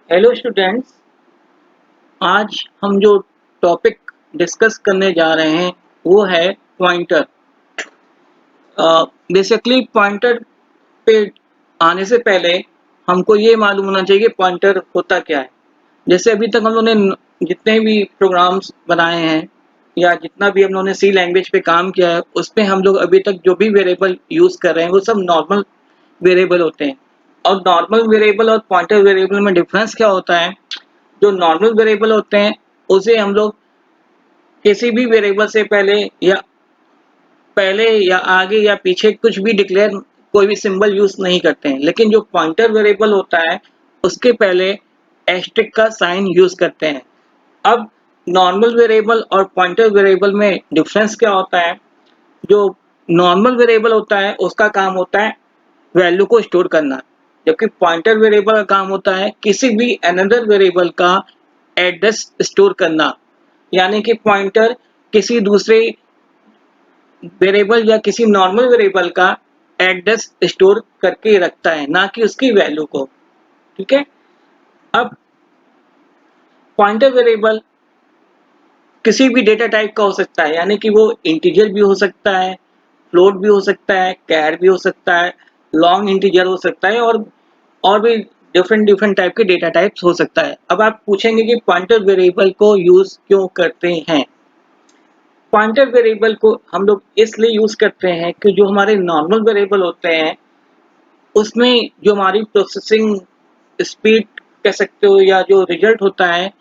Hello students. आज हम जो टॉपिक डिस्कस करने जा रहे हैं वो है पॉइंटर। बेसिकली पॉइंटर पे आने से पहले हमको ये मालूम होना चाहिए कि पॉइंटर होता क्या है। जैसे अभी तक हम लोगों ने जितने भी प्रोग्राम्स बनाए हैं या जितना भी हम लोगों ने सी लैंग्वेज पे काम किया है उस पे हम लोग अभी तक जो भी वेरिएबल यूज़ कर रहे हैं वो सब नॉर्मल वेरिएबल होते हैं। और नॉर्मल वेरिएबल और पॉइंटर वेरिएबल में डिफरेंस क्या होता है? जो नॉर्मल वेरिएबल होते हैं उसे हम लोग किसी भी वेरिएबल से पहले या आगे या पीछे कुछ भी डिक्लेयर कोई भी सिंबल यूज नहीं करते हैं, लेकिन जो पॉइंटर वेरिएबल होता है उसके पहले एस्टेरिस्क का साइन यूज करते हैं। अब नॉर्मल वेरिएबल और पॉइंटर वेरिएबल में डिफरेंस क्या होता है? जो नॉर्मल वेरिएबल होता है उसका काम होता है वैल्यू को स्टोर करना, जबकि पॉइंटर वेरिएबल का काम होता है किसी भी अनदर वेरिएबल का एड्रेस स्टोर करना। यानी कि पॉइंटर किसी दूसरे वेरिएबल या किसी नॉर्मल वेरिएबल का एड्रेस स्टोर करके रखता है, ना कि उसकी वैल्यू को। ठीक है। अब पॉइंटर वेरिएबल किसी भी डेटा टाइप का हो सकता है, यानी कि वो इंटीजर भी हो सकता है, फ्लोट भी हो सकता है, कैर भी हो सकता है, लॉन्ग इंटीजर हो सकता है और भी डिफरेंट डिफरेंट टाइप के डेटा टाइप्स हो सकता है। अब आप पूछेंगे कि पॉइंटर वेरिएबल को यूज क्यों करते हैं? पॉइंटर वेरिएबल को हम लोग इसलिए यूज करते हैं कि जो हमारे नॉर्मल वेरिएबल होते हैं उसमें जो हमारी प्रोसेसिंग स्पीड कह सकते हो या जो रिजल्ट होता है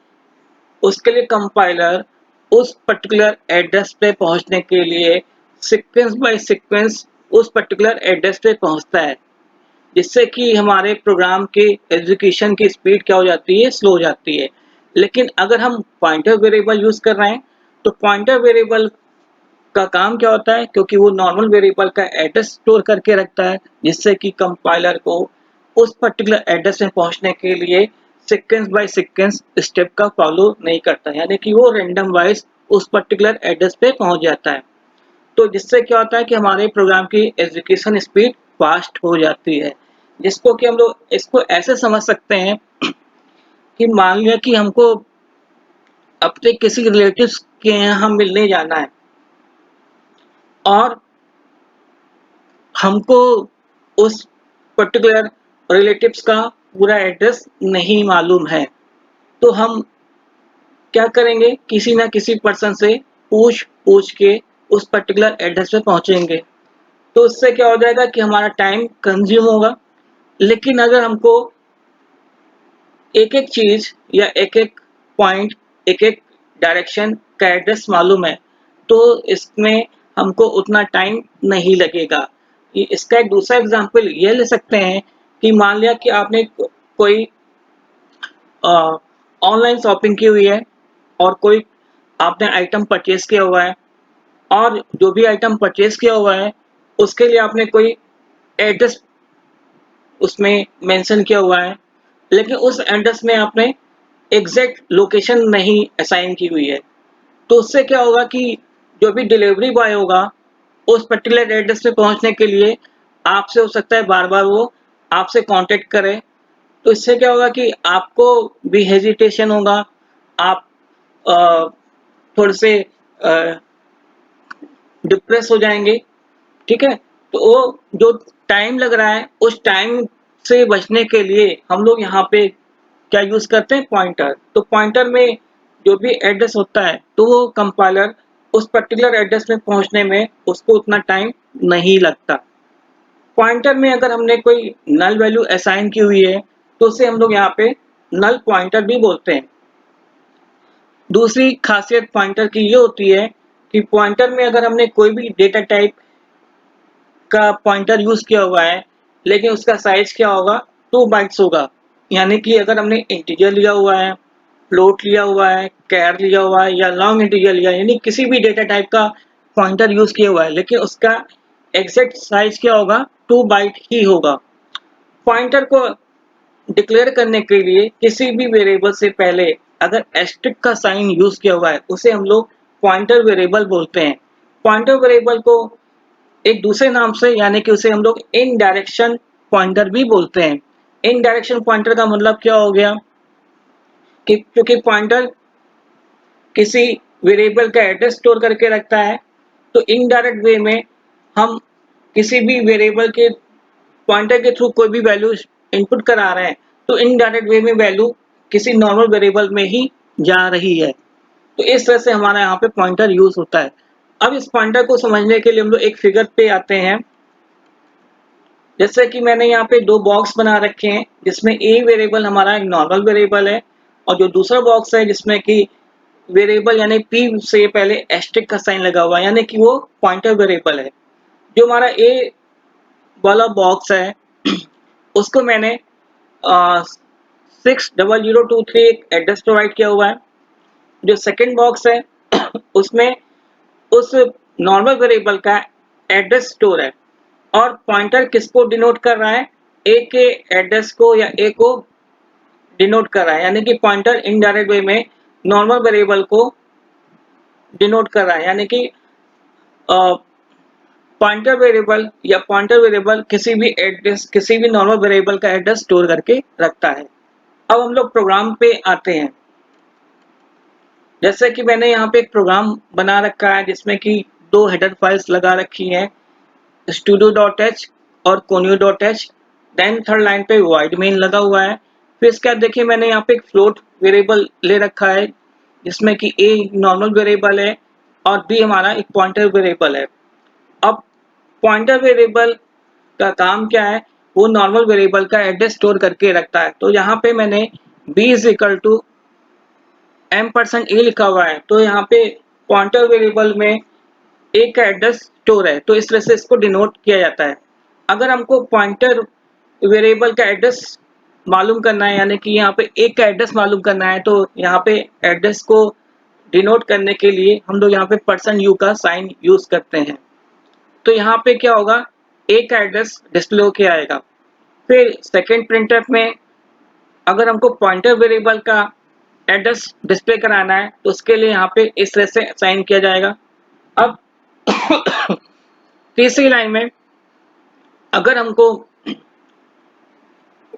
उसके लिए कंपाइलर उस पर्टिकुलर एड्रेस पे पहुंचने के लिए सीक्वेंस बाय सीक्वेंस उस पर्टिकुलर एड्रेस पे पहुंचता है, जिससे कि हमारे प्रोग्राम के एग्जीक्यूशन की स्पीड क्या हो जाती है? स्लो हो जाती है। लेकिन अगर हम पॉइंटर वेरिएबल यूज कर रहे हैं तो पॉइंटर वेरिएबल का काम क्या होता है? क्योंकि वो नॉर्मल वेरिएबल का एड्रेस स्टोर करके रखता है, जिससे कि कंपाइलर को उस पर्टिकुलर एड्रेस में पहुंचने के लिए सीक्वेंस बाय सीक्वेंस स्टेप का फॉलो नहीं करता, यानी कि वो रैंडम वाइज उस पर्टिकुलर एड्रेस पे पहुंच जाता है। तो जिससे क्या होता है कि हमारे प्रोग्राम की एग्जीक्यूशन स्पीड फास्ट हो जाती है। जिसको कि हम लोग इसको ऐसे समझ सकते हैं कि मान लिया कि हमको अपने किसी रिलेटिव्स के यहाँ मिलने जाना है और हमको उस पर्टिकुलर रिलेटिव्स का पूरा एड्रेस नहीं मालूम है, तो हम क्या करेंगे? किसी ना किसी पर्सन से पूछ पूछ के उस पर्टिकुलर एड्रेस पे पहुंचेंगे। तो उससे क्या हो जाएगा कि हमारा टाइम कंज्यूम होगा। लेकिन अगर हमको एक एक चीज या एक एक पॉइंट, एक एक डायरेक्शन का एड्रेस मालूम है तो इसमें हमको उतना टाइम नहीं लगेगा। इसका एक दूसरा एग्जांपल ये ले सकते हैं कि मान लिया कि आपने कोई ऑनलाइन शॉपिंग की हुई है और कोई आपने आइटम परचेज किया हुआ है, और जो भी आइटम परचेज किया हुआ है उसके लिए आपने कोई एड्रेस उसमें मेंशन किया हुआ है, लेकिन उस एड्रेस में आपने एग्जैक्ट लोकेशन नहीं असाइन की हुई है। तो उससे क्या होगा कि जो भी डिलीवरी बॉय होगा उस पर्टिकुलर एड्रेस पे पहुंचने के लिए आपसे हो सकता है बार बार वो आपसे कांटेक्ट करे। तो इससे क्या होगा कि आपको भी हेजिटेशन होगा, आप अ, थोड़े से डिप्रेस हो जाएंगे। ठीक है। तो वो जो टाइम लग रहा है उस टाइम से बचने के लिए हम लोग यहाँ पे क्या यूज करते हैं? पॉइंटर। तो पॉइंटर में जो भी एड्रेस होता है तो वो कंपाइलर उस पर्टिकुलर एड्रेस में पहुंचने में उसको उतना टाइम नहीं लगता। पॉइंटर में अगर हमने कोई नल वैल्यू असाइन की हुई है तो उसे हम लोग यहाँ पे नल पॉइंटर भी बोलते हैं। दूसरी खासियत पॉइंटर की ये होती है कि पॉइंटर में अगर हमने कोई भी डेटा टाइप का पॉइंटर यूज किया हुआ है लेकिन उसका साइज क्या होगा? 2 बाइट्स होगा। यानी कि अगर हमने इंटीजर लिया हुआ है, फ्लोट लिया हुआ है, कैर लिया हुआ है या लॉन्ग इंटीजर लिया है, यानी किसी भी डेटा टाइप का पॉइंटर यूज किया हुआ है लेकिन उसका एग्जैक्ट साइज क्या होगा? 2 बाइट ही होगा। पॉइंटर को डिक्लेयर करने के लिए किसी भी वेरिएबल से पहले अगर एस्टेरिस्क का साइन यूज किया हुआ है उसे हम लोग पॉइंटर वेरिएबल बोलते हैं। पॉइंटर वेरिएबल को एक दूसरे नाम से यानी कि उसे हम लोग इन डायरेक्शन पॉइंटर भी बोलते हैं। इन डायरेक्शन पॉइंटर का मतलब क्या हो गया? कि क्योंकि पॉइंटर किसी वेरिएबल का एड्रेस स्टोर करके रखता है, तो इनडायरेक्ट वे में हम किसी भी वेरिएबल के पॉइंटर के थ्रू कोई भी वैल्यू इनपुट करा रहे हैं, तो इनडायरेक्ट वे में वैल्यू किसी नॉर्मल वेरिएबल में ही जा रही है। तो इस तरह से हमारा यहाँ पे पॉइंटर यूज होता है। अब इस पॉइंटर को समझने के लिए हम लोग एक फिगर पे आते हैं। जैसे कि मैंने यहाँ पे दो बॉक्स बना रखे हैं, जिसमें ए वेरिएबल हमारा एक नॉर्मल वेरिएबल है और जो दूसरा बॉक्स है जिसमें कि वेरिएबल यानी पी से पहले एस्टेरिस्क का साइन लगा हुआ है, यानी कि वो पॉइंटर वेरिएबल है। जो हमारा ए वाला बॉक्स है उसको मैंने 60023 एक एड्रेस प्रोवाइड किया हुआ है। जो सेकंड बॉक्स है उसमें उस नॉर्मल वेरिएबल का एड्रेस स्टोर है और पॉइंटर किसको डिनोट कर रहा है, ए के एड्रेस को या ए को डिनोट कर रहा है, यानी कि पॉइंटर इनडायरेक्ट वे में नॉर्मल वेरिएबल को डिनोट कर रहा है, यानी कि पॉइंटर वेरिएबल या पॉइंटर वेरिएबल किसी भी नॉर्मल वेरिएबल का एड्रेस स्टोर करके रखता है। अब हम लोग प्रोग्राम पे आते हैं। जैसे कि मैंने यहाँ पे एक प्रोग्राम बना रखा है जिसमें कि दो हेडर फाइल्स लगा रखी हैं, studio.h और conio.h। देन थर्ड लाइन पे void main लगा हुआ है। फिर इसके बाद देखिए मैंने यहाँ पे एक फ्लोट वेरिएबल ले रखा है जिसमें कि a नॉर्मल वेरिएबल है और b हमारा एक पॉइंटर वेरिएबल है। अब पॉइंटर वेरिएबल का काम क्या है, वो नॉर्मल वेरिएबल का एड्रेस स्टोर करके रखता है। तो यहाँ पे मैंने b is equal to m%a लिखा हुआ है, तो यहाँ पे पॉइंटर वेरिएबल में a का एड्रेस स्टोर है, तो इस तरह से इसको डिनोट किया जाता है। अगर हमको पॉइंटर वेरिएबल का एड्रेस मालूम करना है, यानी कि यहाँ पे a का एड्रेस मालूम करना है, तो यहाँ पे एड्रेस को डिनोट करने के लिए हम लोग यहाँ पे %u का साइन यूज करते हैं। तो यहाँ पे क्या होगा, a का एड्रेस डिस्प्ले होके आएगा। फिर सेकेंड प्रिंटफ में अगर हमको पॉइंटर वेरिएबल का एड्रेस डिस्प्ले कराना है तो उसके लिए यहाँ पे इस तरह से साइन किया जाएगा। अब तीसरी लाइन में अगर हमको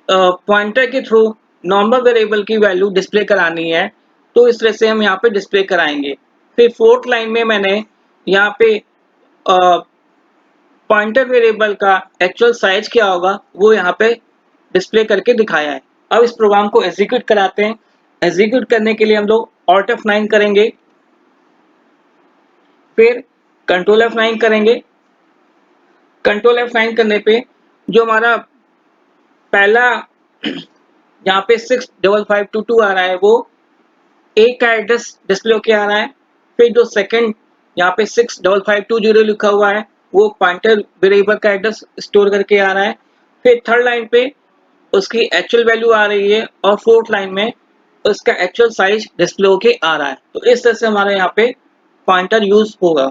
पॉइंटर के थ्रू नॉर्मल वेरिएबल की वैल्यू डिस्प्ले करानी है तो इस तरह से हम यहाँ पे डिस्प्ले कराएंगे। फिर फोर्थ लाइन में मैंने यहाँ पे पॉइंटर वेरिएबल का एक्चुअल साइज क्या होगा वो यहाँ पे डिस्प्ले करके दिखाया है। अब इस प्रोग्राम को एग्जीक्यूट कराते हैं। एग्जीक्यूट करने के लिए हम लोग Alt F9 करेंगे, फिर Ctrl F9 करेंगे। Ctrl F9 करने पे जो हमारा पहला यहाँ पे 65522 आ रहा है वो A का एड्रेस डिस्प्ले होके आ रहा है। फिर जो सेकंड यहाँ पे 65520 लिखा हुआ है वो पॉइंटर वेरिएबल का एड्रेस स्टोर करके आ रहा है। फिर थर्ड लाइन पे उसकी एक्चुअल वैल्यू आ रही है और फोर्थ लाइन में उसका एक्चुअल साइज डिस्प्ले होके आ रहा है। तो इस तरह से हमारे यहाँ पे पॉइंटर यूज होगा।